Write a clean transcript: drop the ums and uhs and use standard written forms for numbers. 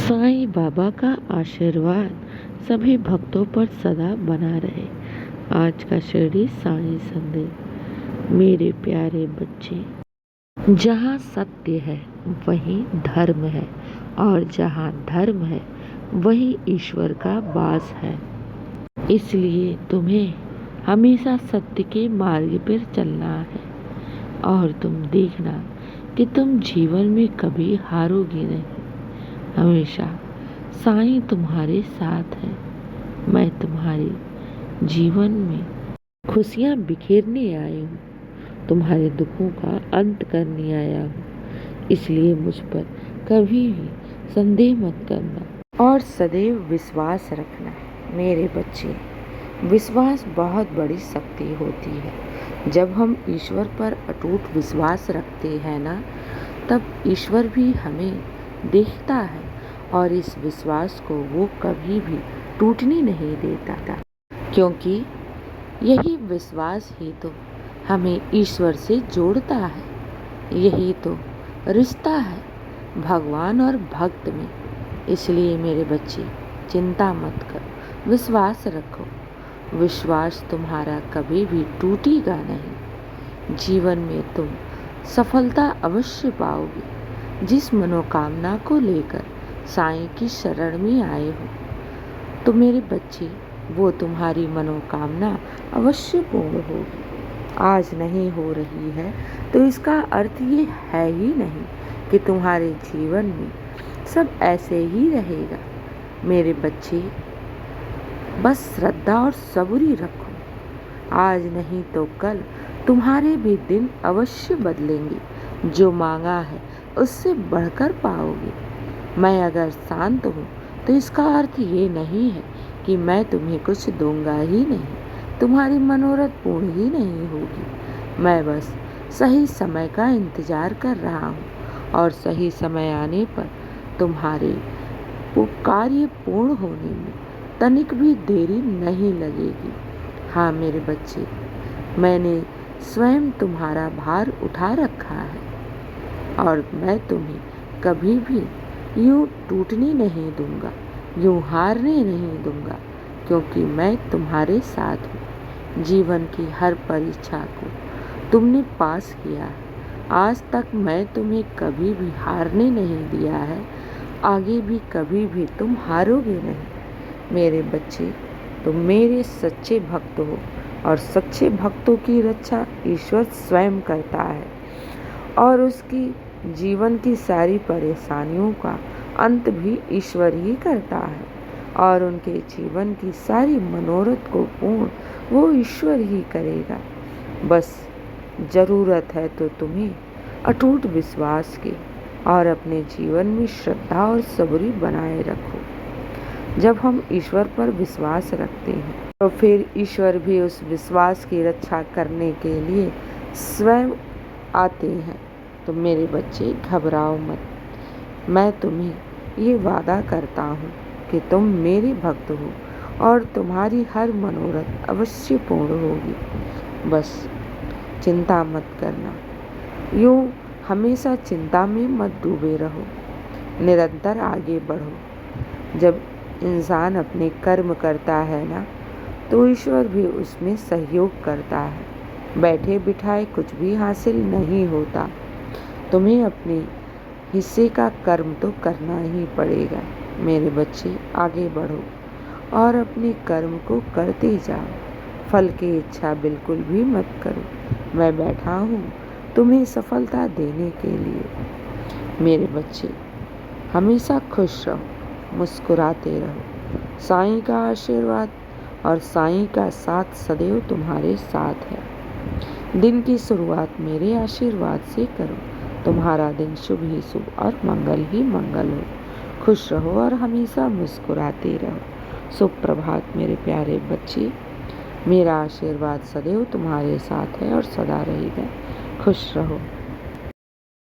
साईं बाबा का आशीर्वाद सभी भक्तों पर सदा बना रहे। आज का शिरडी साईं संदेश। मेरे प्यारे बच्चे, जहाँ सत्य है वहीं धर्म है, और जहाँ धर्म है वहीं ईश्वर का वास है। इसलिए तुम्हें हमेशा सत्य के मार्ग पर चलना है, और तुम देखना कि तुम जीवन में कभी हारोगे नहीं। हमेशा साईं तुम्हारे साथ है। मैं तुम्हारे जीवन में खुशियाँ बिखेरने आया हूँ, तुम्हारे दुखों का अंत करने आया हूँ। इसलिए मुझ पर कभी भी संदेह मत करना और सदैव विश्वास रखना। मेरे बच्चे, विश्वास बहुत बड़ी शक्ति होती है। जब हम ईश्वर पर अटूट विश्वास रखते हैं ना, तब ईश्वर भी हमें देखता है और इस विश्वास को वो कभी भी टूटने नहीं देता था, क्योंकि यही विश्वास ही तो हमें ईश्वर से जोड़ता है। यही तो रिश्ता है भगवान और भक्त में। इसलिए मेरे बच्चे, चिंता मत करो, विश्वास रखो। विश्वास तुम्हारा कभी भी टूटेगा नहीं। जीवन में तुम सफलता अवश्य पाओगे। जिस मनोकामना को लेकर साईं की शरण में आए हो, तो मेरे बच्चे, वो तुम्हारी मनोकामना अवश्य पूर्ण होगी। आज नहीं हो रही है तो इसका अर्थ ये है ही नहीं कि तुम्हारे जीवन में सब ऐसे ही रहेगा। मेरे बच्चे, बस श्रद्धा और सब्र रखो। आज नहीं तो कल तुम्हारे भी दिन अवश्य बदलेंगे। जो मांगा है उससे बढ़कर पाओगे। मैं अगर शांत हूँ तो इसका अर्थ ये नहीं है कि मैं तुम्हें कुछ दूंगा ही नहीं, तुम्हारी मनोरथ पूर्ण ही नहीं होगी। मैं बस सही समय का इंतजार कर रहा हूँ, और सही समय आने पर तुम्हारे वो कार्य पूर्ण होने में तनिक भी देरी नहीं लगेगी। हाँ मेरे बच्चे, मैंने स्वयं तुम्हारा भार उठा रखा है, और मैं तुम्हें कभी भी यूं टूटने नहीं दूंगा, यूं हारने नहीं दूंगा, क्योंकि मैं तुम्हारे साथ हूँ। जीवन की हर परीक्षा को तुमने पास किया है। आज तक मैं तुम्हें कभी भी हारने नहीं दिया है, आगे भी कभी भी तुम हारोगे नहीं। मेरे बच्चे, तुम मेरे सच्चे भक्त हो, और सच्चे भक्तों की रक्षा ईश्वर स्वयं करता है, और उसकी जीवन की सारी परेशानियों का अंत भी ईश्वर ही करता है, और उनके जीवन की सारी मनोरथ को पूर्ण वो ईश्वर ही करेगा। बस ज़रूरत है तो तुम्हें अटूट विश्वास की, और अपने जीवन में श्रद्धा और सब्र बनाए रखो। जब हम ईश्वर पर विश्वास रखते हैं तो फिर ईश्वर भी उस विश्वास की रक्षा करने के लिए स्वयं आते हैं। तो मेरे बच्चे, घबराओ मत। मैं तुम्हें ये वादा करता हूँ कि तुम मेरे भक्त हो, और तुम्हारी हर मनोरथ अवश्य पूर्ण होगी। बस चिंता मत करना। यूँ हमेशा चिंता में मत डूबे रहो, निरंतर आगे बढ़ो। जब इंसान अपने कर्म करता है ना, तो ईश्वर भी उसमें सहयोग करता है। बैठे बिठाए कुछ भी हासिल नहीं होता। तुम्हें अपने हिस्से का कर्म तो करना ही पड़ेगा। मेरे बच्चे, आगे बढ़ो और अपने कर्म को करते जाओ। फल की इच्छा बिल्कुल भी मत करो। मैं बैठा हूँ तुम्हें सफलता देने के लिए। मेरे बच्चे, हमेशा खुश रहो, मुस्कुराते रहो। साईं का आशीर्वाद और साईं का साथ सदैव तुम्हारे साथ है। दिन की शुरुआत मेरे आशीर्वाद से करो। तुम्हारा दिन शुभ ही शुभ और मंगल ही मंगल हो। खुश रहो और हमेशा मुस्कुराते रहो। शुभ प्रभात मेरे प्यारे बच्चे। मेरा आशीर्वाद सदैव तुम्हारे साथ है और सदा रहेगा। खुश रहो।